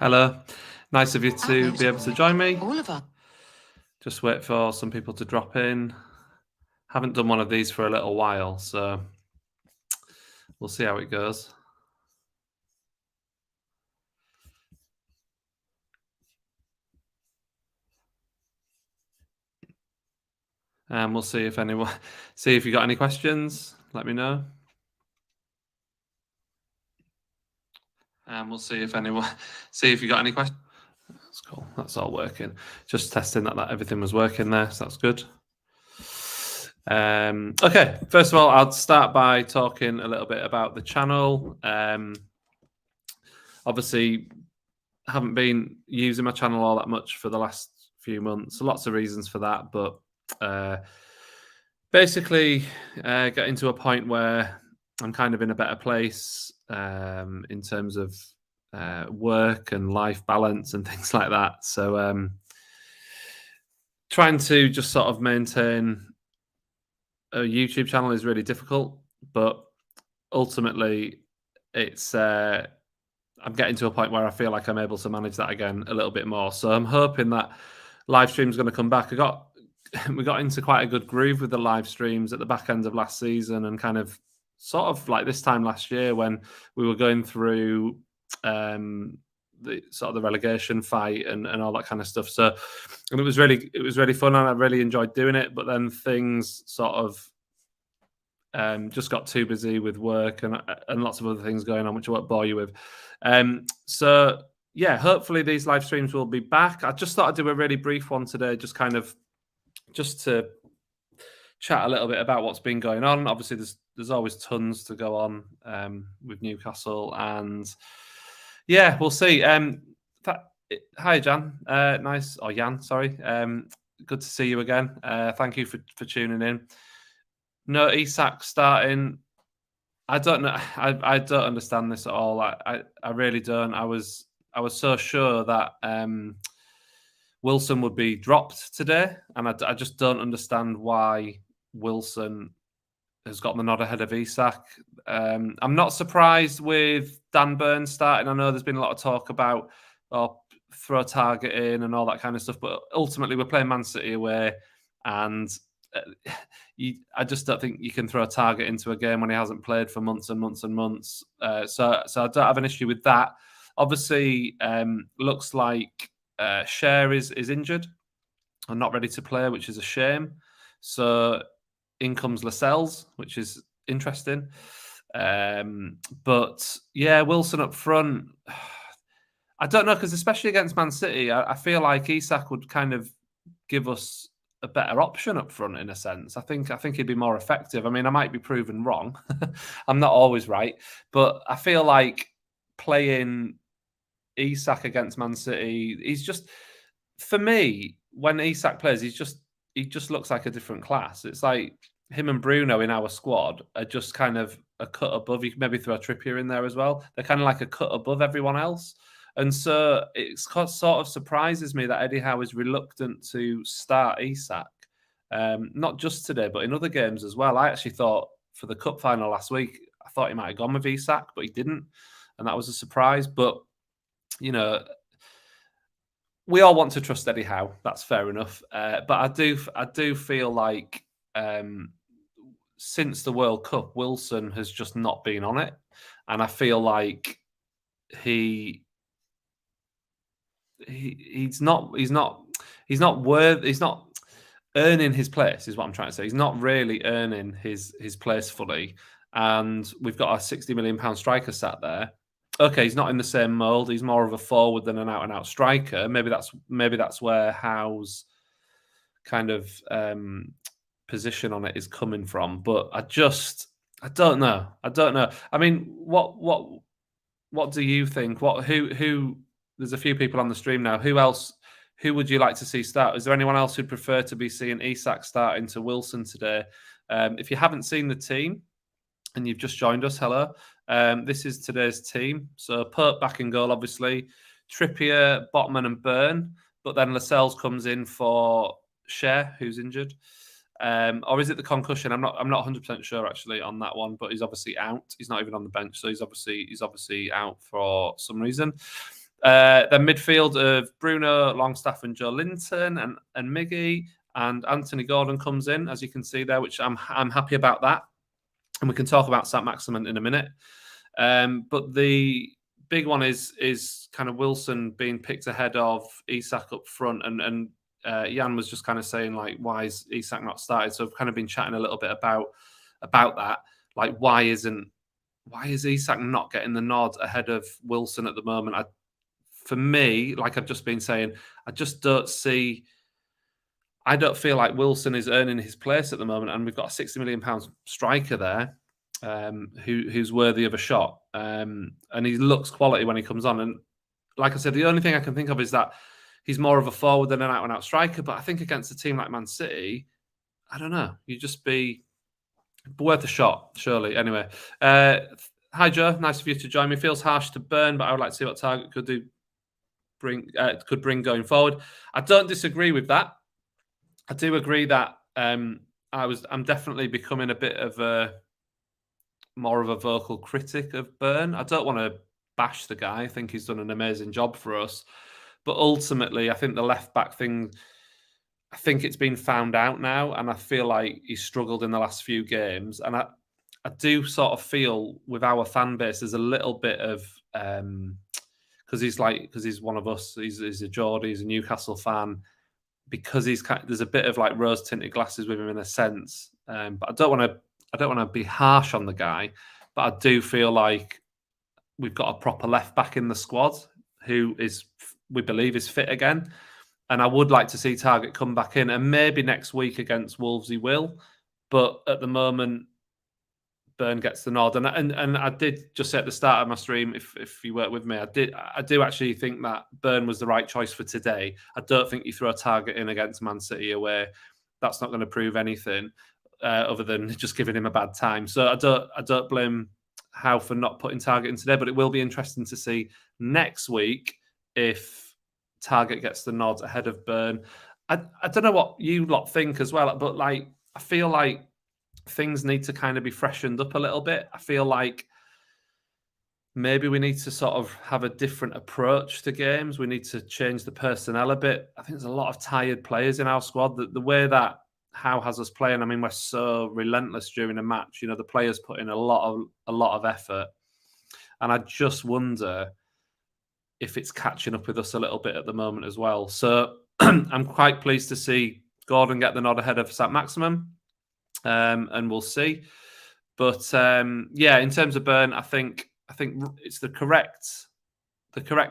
Hello. Nice of you to be able to join me. All of us. Just wait for some people to drop in. Haven't done one of these for a little while, so we'll see how it goes. And we'll see if you got any questions. Let me know. And we'll see if you got any questions. That's cool. That's all working. Just testing that everything was working there, so that's good. Okay, first of all, I'll start by talking a little bit about the channel. Obviously, haven't been using my channel all that much for the last few months. Lots of reasons for that, but basically getting to a point where I'm kind of in a better place in terms of work and life balance and things like that. So trying to just sort of maintain a YouTube channel is really difficult, but ultimately it's I'm getting to a point where I feel like I'm able to manage that again a little bit more. So I'm hoping that live streams going to come back. We got into quite a good groove with the live streams at the back end of last season, and kind of sort of like this time last year when we were going through the sort of the relegation fight and all that kind of stuff. So, and it was really fun, and I really enjoyed doing it. But then things sort of just got too busy with work and lots of other things going on, which I won't bore you with. So yeah, hopefully these live streams will be back. I just thought I'd do a really brief one today, just to chat a little bit about what's been going on. Obviously, there's always tons to go on with Newcastle, and yeah, we'll see. Hi, Jan. Nice, or Jan, sorry. Good to see you again. Thank you for tuning in. No, Isak starting. I don't know. I don't understand this at all. I really don't. I was so sure that Wilson would be dropped today, and I just don't understand why Wilson has got the nod ahead of Isak. I'm not surprised with Dan Burn starting. I know there's been a lot of talk about throw target in and all that kind of stuff, but ultimately we're playing Man City away, and I just don't think you can throw a target into a game when he hasn't played for months and months and months. So I don't have an issue with that. Obviously, looks like Cher is injured and not ready to play, which is a shame. So in comes Lascelles, which is interesting. But yeah, Wilson up front. I don't know, because especially against Man City, I feel like Isak would kind of give us a better option up front in a sense. I think he'd be more effective. I mean, I might be proven wrong. I'm not always right, but I feel like playing Isak against Man City, he's just, for me, when Isak plays, he just looks like a different class. It's like him and Bruno in our squad are just kind of a cut above. You can maybe throw a Trippier in there as well. They're kind of like a cut above everyone else. And so it sort of surprises me that Eddie Howe is reluctant to start Isak. Not just today, but in other games as well. I actually thought for the cup final last week, I thought he might have gone with Isak, but he didn't. And that was a surprise. But, you know, we all want to trust Eddie Howe. That's fair enough. But I do feel like since the World Cup, Wilson has just not been on it. And I feel like he's not earning his place, is what I'm trying to say. He's not really earning his place fully. And we've got a 60 million pound striker sat there. Okay, he's not in the same mold. He's more of a forward than an out and out striker. Maybe that's where Howe's kind of position on it is coming from. But I don't know. I mean, what do you think? Who? There's a few people on the stream now. Who would you like to see start? Is there anyone else who'd prefer to be seeing Isak starting to Wilson today? If you haven't seen the team and you've just joined us, hello. This is today's team. So Pope back in goal, obviously. Trippier, Botman and Burn. But then Lascelles comes in for Cher, who's injured. Or is it the concussion? I'm not 100% sure actually on that one, but he's obviously out. He's not even on the bench, so he's obviously out for some reason. Then midfield of Bruno, Longstaff, and Joe Linton, and Miggy, and Anthony Gordon comes in, as you can see there, which I'm happy about that. And we can talk about Saint-Maximin in a minute. But the big one is kind of Wilson being picked ahead of Isak up front, and Jan was just kind of saying, like, why is Isak not started? So I've kind of been chatting a little bit about that. Like, why is Isak not getting the nod ahead of Wilson at the moment? For me, like I've just been saying, I just don't see. I don't feel like Wilson is earning his place at the moment, and we've got a £60 million striker there who's worthy of a shot, and he looks quality when he comes on. And like I said, the only thing I can think of is that he's more of a forward than an out-and-out striker. But I think against a team like Man City, I don't know, you'd just be worth a shot, surely. Anyway, hi Joe, nice of you to join me. Feels harsh to burn, but I would like to see what Target could bring going forward. I don't disagree with that. I do agree that I'm definitely becoming a bit of more of a vocal critic of Byrne. I don't want to bash the guy. I think he's done an amazing job for us. But ultimately, I think the left back thing, I think it's been found out now, and I feel like he's struggled in the last few games. And I do sort of feel with our fan base, there's a little bit of because he's one of us. He's a Geordie, he's a Newcastle fan. Because there's a bit of like rose tinted glasses with him in a sense, but I don't want to be harsh on the guy, but I do feel like we've got a proper left back in the squad who we believe is fit again, and I would like to see Target come back in, and maybe next week against Wolves he will, but at the moment Byrne gets the nod, and I did just say at the start of my stream, if you weren't with me, I do actually think that Byrne was the right choice for today. I don't think you throw a Target in against Man City away. That's not going to prove anything other than just giving him a bad time. So I don't blame Howe for not putting Target in today, but it will be interesting to see next week if Target gets the nod ahead of Byrne. I don't know what you lot think as well, but like I feel like things need to kind of be freshened up a little bit. I feel like maybe we need to sort of have a different approach to games. We need to change the personnel a bit. I think there's a lot of tired players in our squad. The way that Howe has us playing, I mean, we're so relentless during a match. You know, the players put in a lot of effort, and I just wonder if it's catching up with us a little bit at the moment as well. So I'm quite pleased to see Gordon get the nod ahead of Saint-Maximin. And we'll see. But yeah, in terms of Byrne, I think it's the correct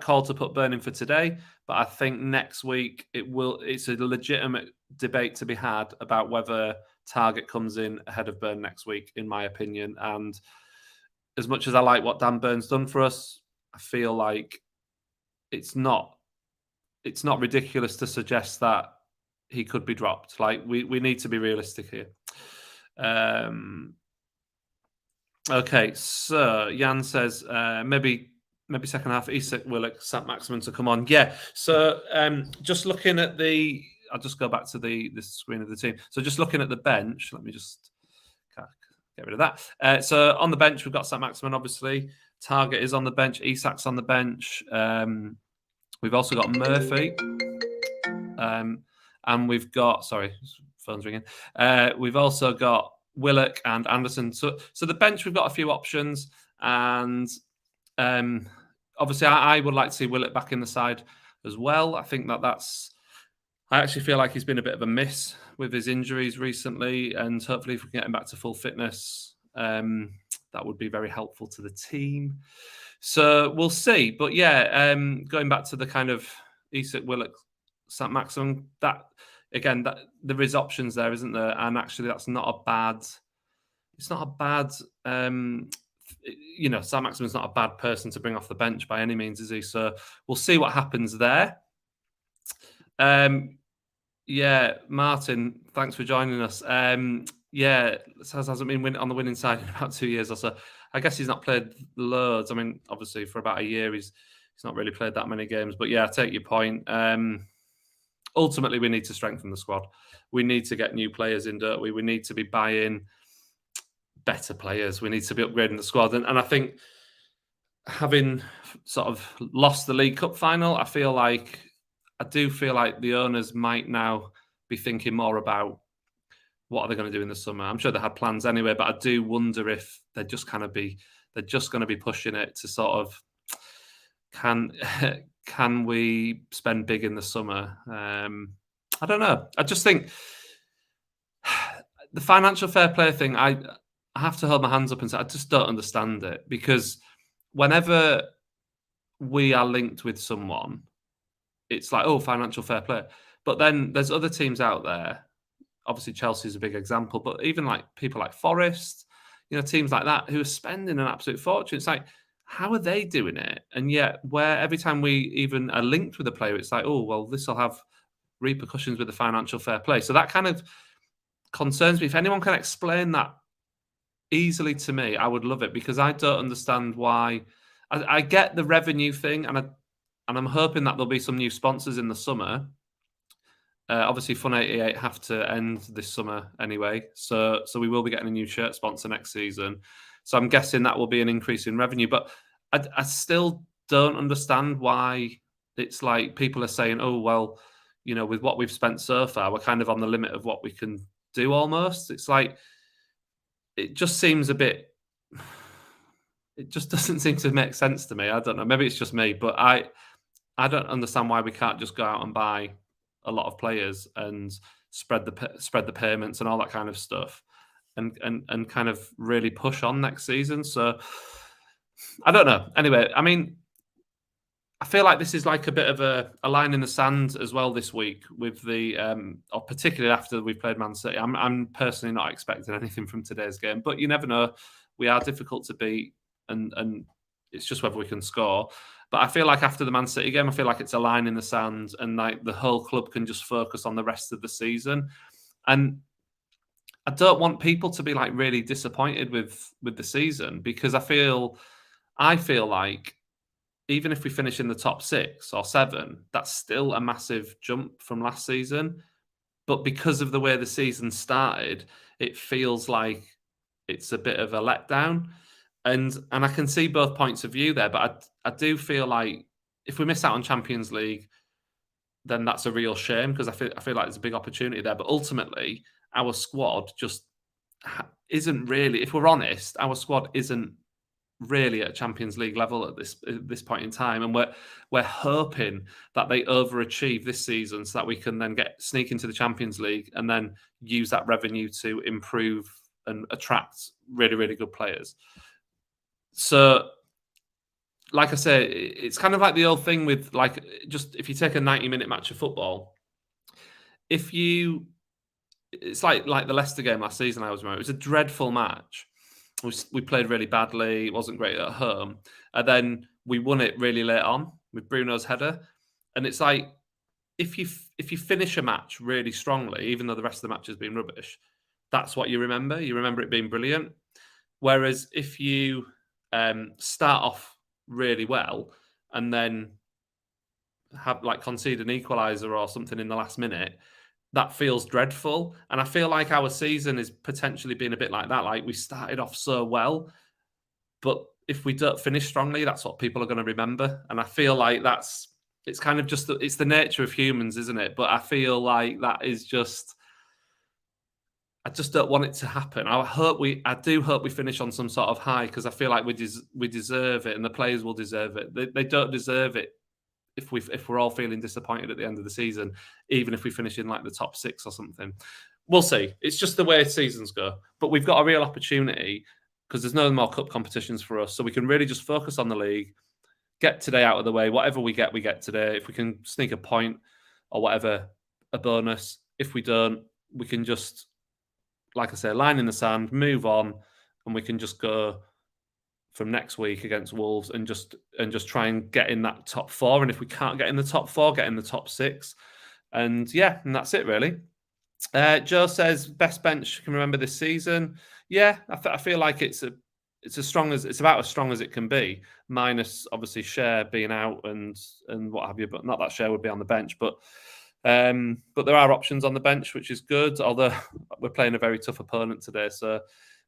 call to put Byrne in for today. But I think next week it's a legitimate debate to be had about whether Target comes in ahead of Byrne next week, in my opinion. And as much as I like what Dan Byrne's done for us, I feel like it's not ridiculous to suggest that he could be dropped. Like we need to be realistic here. Okay, so Jan says maybe second half Isak will accept Maximin to come on. Yeah, so just looking at I'll just go back to the screen of the team. So just looking at the bench, let me just get rid of that. So on the bench, we've got Saint-Maximin, obviously. Target is on the bench. Isak's on the bench. We've also got Murphy. And we've got, sorry, phone's ringing. We've also got Willock and Anderson. So the bench, we've got a few options. And obviously, I would like to see Willock back in the side as well. I think I actually feel like he's been a bit of a miss with his injuries recently. And hopefully, if we can get him back to full fitness, that would be very helpful to the team. So we'll see. But yeah, going back to the kind of Isak, Willock, Saint-Maximin, that there is options there, isn't there? And actually, that's not a bad. It's not a bad. Saint-Maximin's not a bad person to bring off the bench by any means, is he? So we'll see what happens there. Yeah, Martin, thanks for joining us. Yeah, Saz hasn't been on the winning side in about 2 years or so. I guess he's not played loads. I mean, obviously for about a year, he's not really played that many games. But yeah, I take your point. Ultimately, we need to strengthen the squad. We need to get new players in, don't we? We need to be buying better players. We need to be upgrading the squad. And I think having sort of lost the League Cup final, I do feel like the owners might now be thinking more about what are they going to do in the summer. I'm sure they had plans anyway, but I do wonder if they're just going to be pushing it to sort of can can we spend big in the summer? I don't know. I just think the financial fair play thing. I have to hold my hands up and say I just don't understand it, because whenever we are linked with someone, it's like, oh, financial fair play. But then there's other teams out there. Obviously, Chelsea's a big example, but even like people like Forest, teams like that who are spending an absolute fortune. It's like, how are they doing it? And yet, where every time we even are linked with a player, it's like, oh, well, this will have repercussions with the financial fair play. So that kind of concerns me. If anyone can explain that easily to me, I would love it, because I don't understand why. I get the revenue thing, and I'm hoping that there'll be some new sponsors in the summer. Obviously, Fun 88 have to end this summer anyway, so we will be getting a new shirt sponsor next season. So I'm guessing that will be an increase in revenue. But I still don't understand why it's like people are saying, oh, well, with what we've spent so far, we're kind of on the limit of what we can do almost. It's like, it just seems a bit, it just doesn't seem to make sense to me. I don't know. Maybe it's just me, but I don't understand why we can't just go out and buy a lot of players and spread the payments and all that kind of stuff, and kind of really push on next season. So I don't know. Anyway, I mean, I feel like this is like a bit of a line in the sand as well this week with the, or particularly after we've played Man City. I'm personally not expecting anything from today's game, but you never know. We are difficult to beat, and it's just whether we can score. But I feel like after the Man City game, I feel like it's a line in the sand, and like the whole club can just focus on the rest of the season. And I don't want people to be like really disappointed with the season, because I feel like even if we finish in the top 6 or 7, that's still a massive jump from last season. But because of the way the season started, it feels like it's a bit of a letdown. And I can see both points of view there, but I do feel like if we miss out on Champions League, then that's a real shame, because I feel like there's a big opportunity there. But ultimately, our squad just isn't really, if we're honest, our squad isn't really at Champions League level at this point in time, and we're hoping that they overachieve this season so that we can then sneak into the Champions League and then use that revenue to improve and attract really, really good players. So, like I say, it's kind of like the old thing with, like, just if you take a 90-minute match of football, it's like the Leicester game last season. I was remember, it was a dreadful match. We played really badly. It wasn't great at home. And then we won it really late on with Bruno's header. And it's like, if you finish a match really strongly, even though the rest of the match has been rubbish, that's what you remember. You remember it being brilliant. Whereas if you start off really well and then have concede an equaliser or something in the last minute, that feels dreadful. And I feel like our season is potentially being a bit like that. Like, we started off so well, but if we don't finish strongly, that's what people are going to remember. And I feel like it's kind of just, it's the nature of humans, isn't it? But I feel like that is just, I just don't want it to happen. I do hope we finish on some sort of high, because I feel like we deserve it, and the players will deserve it. They don't deserve it if we're all feeling disappointed at the end of the season, even if we finish in like the top 6 or something. We'll see. It's just the way seasons go. But we've got a real opportunity, because there's no more cup competitions for us, so we can really just focus on the league, get today out of the way. Whatever we get today. If we can sneak a point or whatever, a bonus. If we don't, we can just, like I say, line in the sand, move on, and we can just go from next week against Wolves and just try and get in that top 4. And if we can't get in the top 4, get in the top 6. And yeah, and that's it really. Joe says best bench can remember this season. Yeah, I feel like it's about as strong as it can be, minus obviously Cher being out and what have you. But not that Cher would be on the bench, but there are options on the bench, which is good. Although we're playing a very tough opponent today, so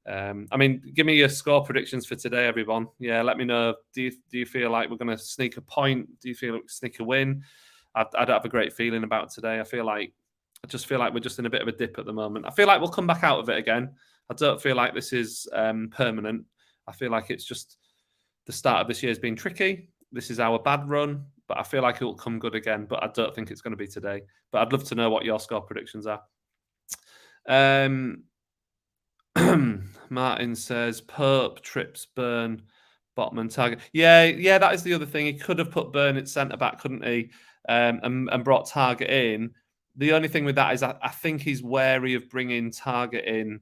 I mean, give me your score predictions for today, everyone. Yeah, let me know. Do you feel like we're going to sneak a point? Do you feel like we sneak a win? I don't have a great feeling about today. I just feel like we're just in a bit of a dip at the moment. I feel like we'll come back out of it again. I don't feel like this is permanent. I feel like it's just the start of this year has been tricky. This is our bad run, but I feel like it will come good again. But I don't think it's going to be today. But I'd love to know what your score predictions are. Martin says Pope trips Burn, Botman target. Yeah, that is the other thing. He could have put Burn at centre back, couldn't he? And brought Target in. The only thing with that is I think he's wary of bringing Target in.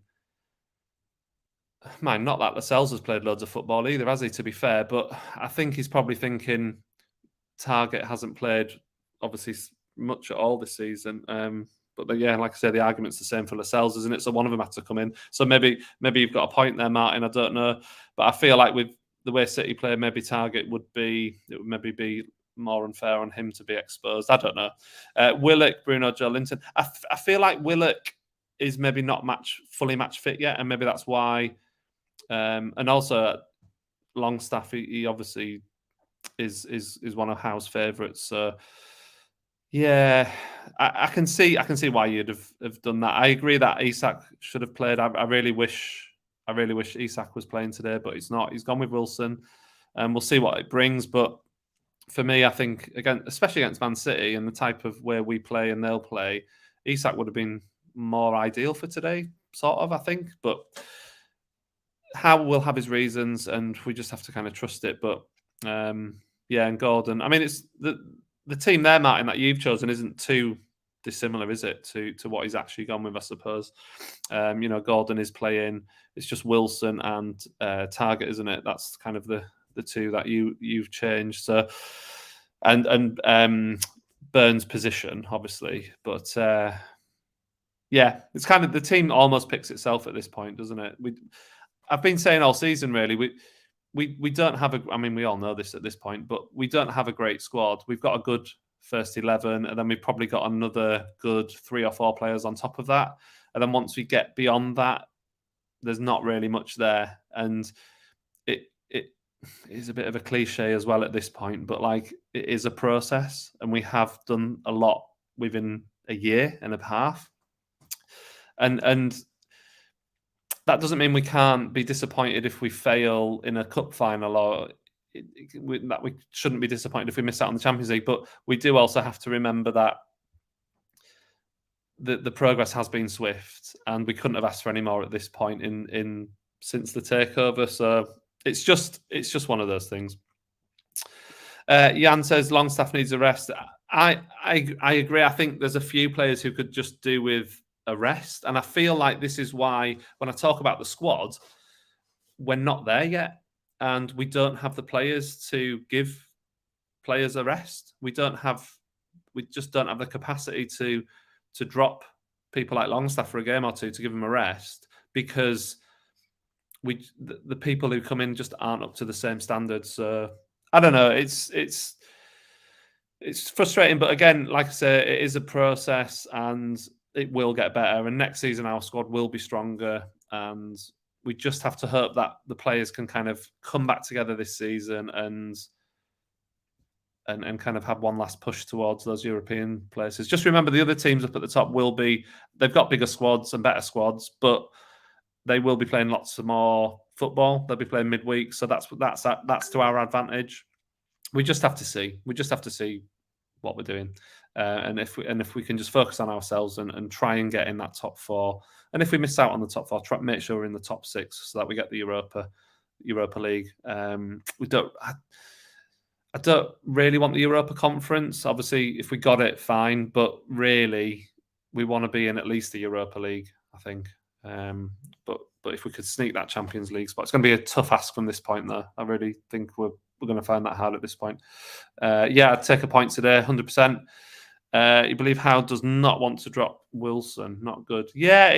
Man, not that Lascelles has played loads of football either, has he, to be fair? But I think he's probably thinking Target hasn't played, obviously, much at all this season. But yeah, like I said, the argument's the same for Lascelles, isn't it? So one of them had to come in. So maybe you've got a point there, Martin. I don't know. But I feel like with the way City play, maybe Target would be more unfair on him to be exposed. I don't know. Willock, Bruno, Joe Linton. I feel like Willock is maybe not fully match fit yet, and maybe that's why. And also Longstaff, he obviously is one of Howe's favourites. So yeah, I can see why you'd have done that. I agree that Isak should have played. I really wish Isak was playing today, but he's not. He's gone with Wilson, and we'll see what it brings. But for me, I think again, especially against Man City and the type of where we play and they'll play, Isak would have been more ideal for today, sort of. I think, but Howe will have his reasons, and we just have to kind of trust it. But yeah, and Gordon. I mean, it's the team there, Martin, that you've chosen isn't too dissimilar, is it, to what he's actually gone with? I suppose. Gordon is playing. It's just Wilson and Target, isn't it? That's kind of the two that you've changed. So, and Burns' position, obviously, but yeah, it's kind of the team almost picks itself at this point, doesn't it? I've been saying all season, really, we don't have a. I mean, we all know this at this point, but we don't have a great squad. We've got a good first 11, and then we've probably got another good 3 or 4 players on top of that. And then once we get beyond that, there's not really much there, and it is a bit of a cliche as well at this point. But like, it is a process, and we have done a lot within a year and a half, and. That doesn't mean we can't be disappointed if we fail in a cup final, or that we shouldn't be disappointed if we miss out on the Champions League. But we do also have to remember that the progress has been swift, and we couldn't have asked for any more at this point in since the takeover. So it's just one of those things. Jan says Longstaff needs a rest. I agree. I think there's a few players who could just do with a rest, and I feel like this is why when I talk about the squad, we're not there yet, and we don't have the players to give players a rest. We just don't have the capacity to drop people like Longstaff for a game or two to give them a rest, because the people who come in just aren't up to the same standards. So I don't know. It's frustrating, but again, like I say, it is a process, and it will get better, and next season our squad will be stronger, and we just have to hope that the players can kind of come back together this season and kind of have one last push towards those European places. Just remember, the other teams up at the top they've got bigger squads and better squads, but they will be playing lots of more football. They'll be playing midweek, so that's to our advantage. We just have to see. We just have to see what we're doing. And if we can just focus on ourselves and try and get in that top 4, and if we miss out on the top 4, make sure we're in the top 6 so that we get the Europa League. I don't really want the Europa Conference. Obviously, if we got it, fine, but really we want to be in at least the Europa League, I think. But if we could sneak that Champions League spot, it's going to be a tough ask from this point, though. I really think we're going to find that hard at this point. Yeah, I'd take a point today, 100%. You believe Howe does not want to drop Wilson? Not good. Yeah,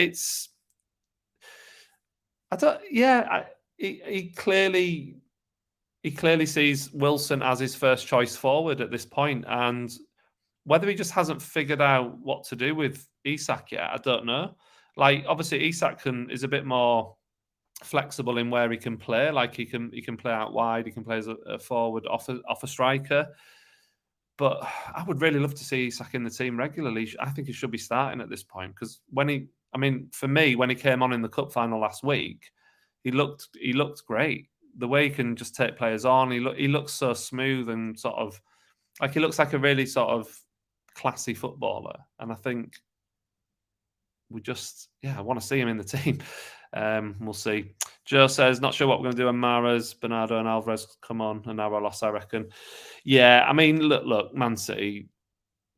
he clearly sees Wilson as his first choice forward at this point, and whether he just hasn't figured out what to do with Isak yet, I don't know. Like, obviously, Isak is a bit more flexible in where he can play. Like he can play out wide. He can play as a forward off a striker. But I would really love to see Isak in the team regularly. I think he should be starting at this point because for me, when he came on in the cup final last week, he looked great. The way he can just take players on, he looks so smooth and sort of like he looks like a really sort of classy footballer. And I think I want to see him in the team. We'll see. Joe says, not sure what we're going to do when Mahrez, Bernardo and Alvarez come on. An hour loss, I reckon. Yeah, I mean, look, Man City,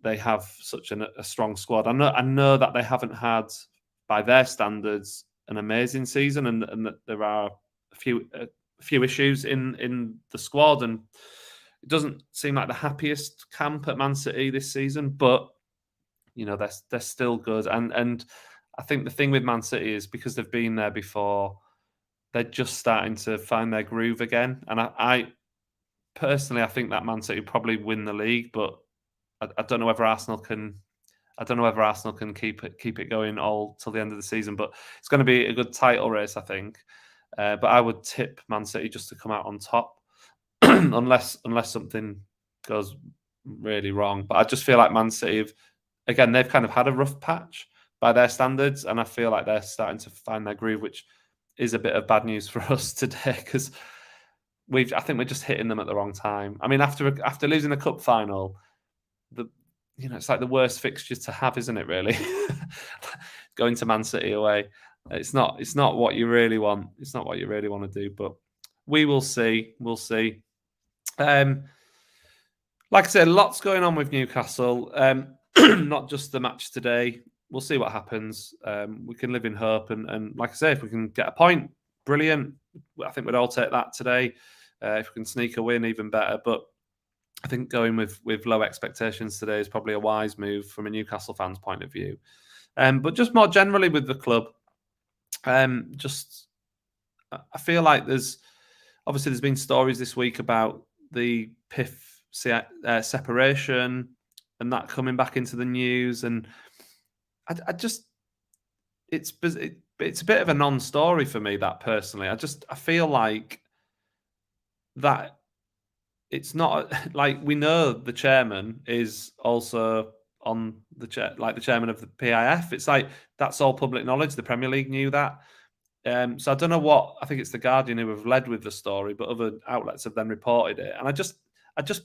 they have such a strong squad. I know that they haven't had, by their standards, an amazing season, and that there are a few issues in the squad, and it doesn't seem like the happiest camp at Man City this season. But they're still good, and I think the thing with Man City is because they've been there before, they're just starting to find their groove again. And I personally, I think that Man City probably win the league, but I don't know whether Arsenal can. I don't know whether Arsenal can keep it going all till the end of the season. But it's going to be a good title race, I think. But I would tip Man City just to come out on top, unless something goes really wrong. But I just feel like Man City, again, they've kind of had a rough patch by their standards, and I feel like they're starting to find their groove, which is a bit of bad news for us today because I think we're just hitting them at the wrong time. I mean, after losing the cup final, it's like the worst fixture to have, isn't it? Really, going to Man City away, it's not what you really want. It's not what you really want to do, but we will see. We'll see. Like I said, lots going on with Newcastle. Not just the match today. We'll see what happens. We can live in hope, and like I say, if we can get a point, brilliant. I think we'd all take that today. If we can sneak a win, even better. But I think going with low expectations today is probably a wise move from a Newcastle fan's point of view. But just more generally with the club, I feel like there's been stories this week about the PIF separation and that coming back into the news, and it's a bit of a non-story for me, that personally. I feel like that it's not like we know the chairman is also on the chairman of the PIF. It's like that's all public knowledge. The Premier League knew that. So I don't know what, I think it's the Guardian who have led with the story, but other outlets have then reported it. And I just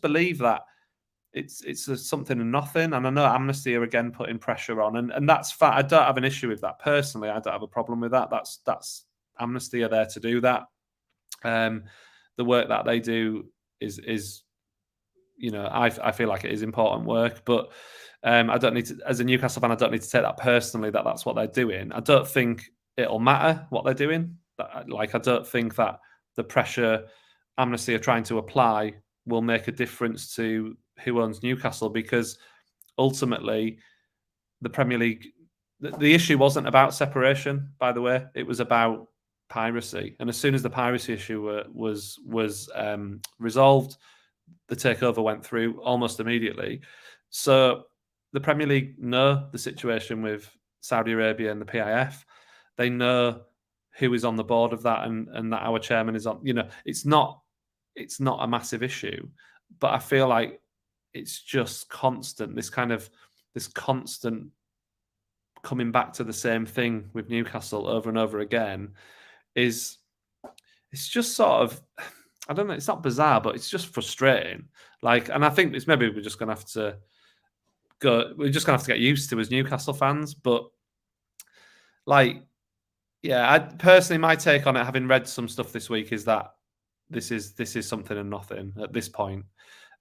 believe that it's something and nothing. And I know Amnesty are again putting pressure on, and that's fine. I don't have an issue with that personally. I don't have a problem with that. That's Amnesty are there to do that. The work that they do is I feel like it is important work, but I don't need to, as a Newcastle fan, I don't need to take that personally that that's what they're doing. I don't think it'll matter what they're doing. I don't think that the pressure Amnesty are trying to apply will make a difference to who owns Newcastle, because ultimately the Premier League, the issue wasn't about separation, by the way. It was about piracy. And as soon as the piracy issue was resolved, the takeover went through almost immediately. So the Premier League know the situation with Saudi Arabia and the PIF. They know who is on the board of that, and that our chairman is on. It's not a massive issue, but I feel like it's just constant. This constant coming back to the same thing with Newcastle over and over again it's just sort of, I don't know, it's not bizarre, but it's just frustrating. And I think it's maybe we're just going to have to get used to as Newcastle fans. But I personally, my take on it, having read some stuff this week, is that this is something and nothing at this point.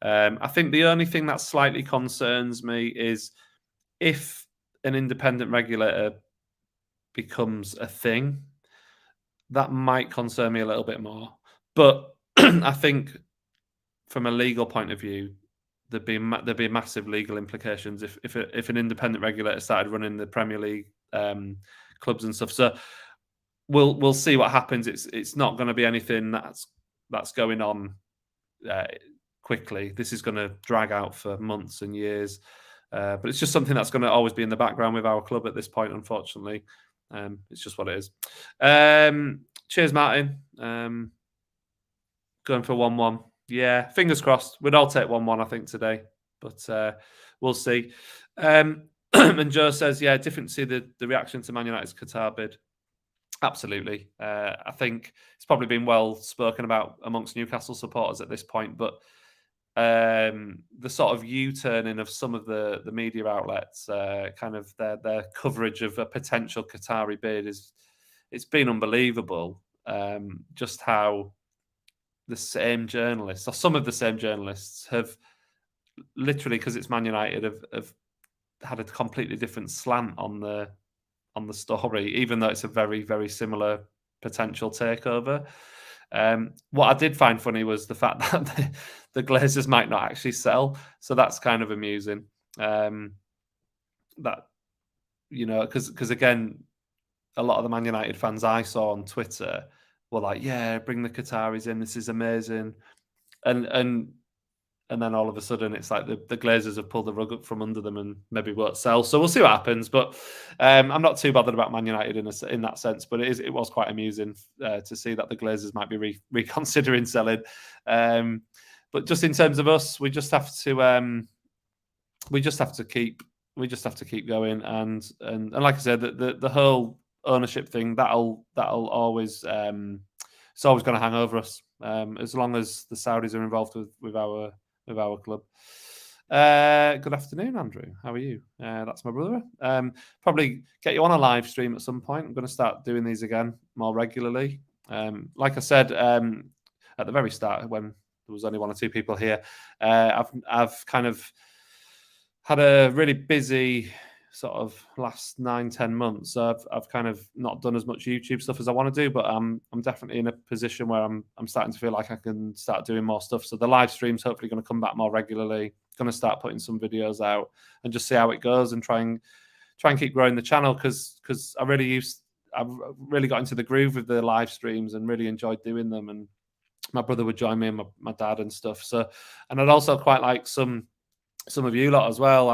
I think the only thing that slightly concerns me is if an independent regulator becomes a thing, that might concern me a little bit more. But I think from a legal point of view, there'd be massive legal implications if an independent regulator started running the Premier League clubs and stuff. So we'll see what happens. It's not going to be anything that's going on quickly. This is going to drag out for months and years. But it's just something that's going to always be in the background with our club at this point, unfortunately. It's just what it is. Cheers, Martin. Going for 1-1. Yeah, fingers crossed. We'd all take 1-1, I think, today. But we'll see. And Joe says, yeah, different to see the reaction to Man United's Qatar bid. Absolutely. I think it's probably been well spoken about amongst Newcastle supporters at this point, but the sort of U-turning of some of the media outlets, kind of their coverage of a potential Qatari bid it's been unbelievable. Just how the same journalists, or some of the same journalists, have literally, because it's Man United, have had a completely different slant on the story, even though it's a very, very similar potential takeover. What I did find funny was the fact that the Glazers might not actually sell, so that's kind of amusing. That, because again, a lot of the Man United fans I saw on Twitter were like, "Yeah, bring the Qataris in. This is amazing," and then all of a sudden it's like the Glazers have pulled the rug up from under them and maybe won't sell. So we'll see what happens. But I'm not too bothered about Man United in that sense. But it was quite amusing to see that the Glazers might be reconsidering selling. But just in terms of us, we just have to keep going. And like I said, the whole ownership thing that'll always it's always going to hang over us as long as the Saudis are involved with our club. Good afternoon, Andrew. How are you? That's my brother. Probably get you on a live stream at some point. I'm going to start doing these again more regularly. Like I said at the very start, when there was only one or two people here, I've kind of had a really busy sort of last 9-10 months. So I've kind of not done as much YouTube stuff as I want to do, but I'm definitely in a position where I'm starting to feel like I can start doing more stuff. So the live stream's hopefully going to come back more regularly. Going to start putting some videos out and just see how it goes and try and keep growing the channel because I've really got into the groove with the live streams and really enjoyed doing them. And my brother would join me and my dad and stuff. So, and I'd also quite like some of you lot as well.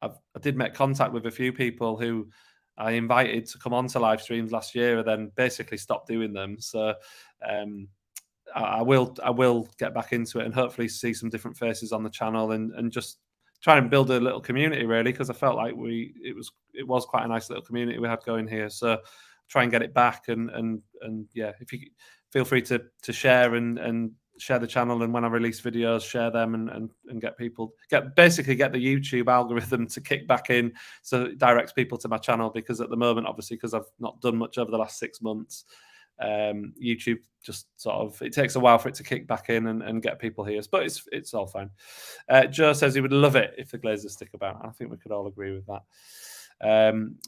I did make contact with a few people who I invited to come on to live streams last year and then basically stopped doing them. So I will get back into it and hopefully see some different faces on the channel and just try and build a little community really, because I felt like it was quite a nice little community we had going here. So try and get it back and yeah, if you feel free to share and share the channel, and when I release videos, share them and get the YouTube algorithm to kick back in so it directs people to my channel, because at the moment, obviously, because I've not done much over the last 6 months, YouTube just sort of, it takes a while for it to kick back in and get people here, but it's all fine. Joe says he would love it if the Glazers stick about. I think we could all agree with that.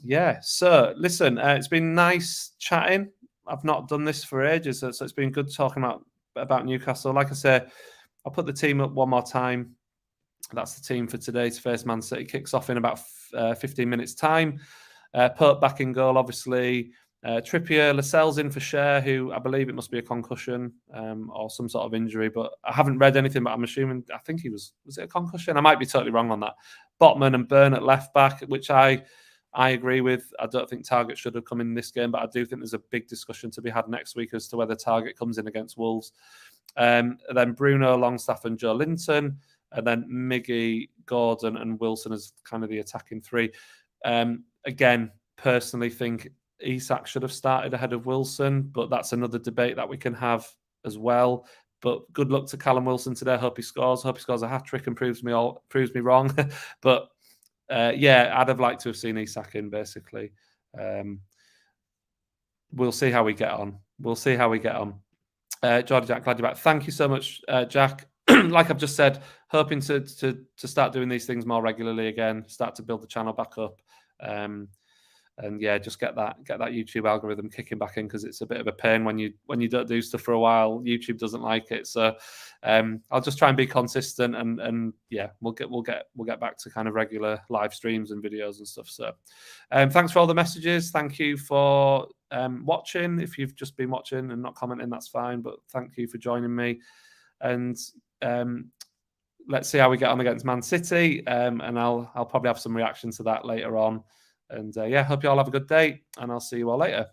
Yeah, so listen, it's been nice chatting. I've not done this for ages, so it's been good talking about Newcastle. Like I say, I'll put the team up one more time. That's the team for today to face Man City. Kicks off in about 15 minutes time. Pope back in goal, obviously. Trippier, Lascelles in for Cher, who I believe it must be a concussion or some sort of injury, but I haven't read anything, but I'm assuming, I think was it a concussion? I might be totally wrong on that. Botman and Byrne at left back, which I agree with. I don't think Target should have come in this game, but I do think there's a big discussion to be had next week as to whether Target comes in against Wolves. Then Bruno, Longstaff and Joe Linton, and then Miggy, Gordon and Wilson as kind of the attacking three. Again, personally think Isak should have started ahead of Wilson, but that's another debate that we can have as well. But good luck to Callum Wilson today. Hope he scores a hat-trick and proves me wrong. But yeah, I'd have liked to have seen Isak in, basically. We'll see how we get on. Jordy Jack, glad you're back. Thank you so much, Jack. Like I've just said, hoping to start doing these things more regularly again, start to build the channel back up. And yeah, just get that YouTube algorithm kicking back in, because it's a bit of a pain when you don't do stuff for a while. YouTube doesn't like it, so I'll just try and be consistent and yeah, we'll get back to kind of regular live streams and videos and stuff. So thanks for all the messages. Thank you for watching. If you've just been watching and not commenting, that's fine. But thank you for joining me. And let's see how we get on against Man City. And I'll probably have some reaction to that later on. And yeah, hope you all have a good day, and I'll see you all later.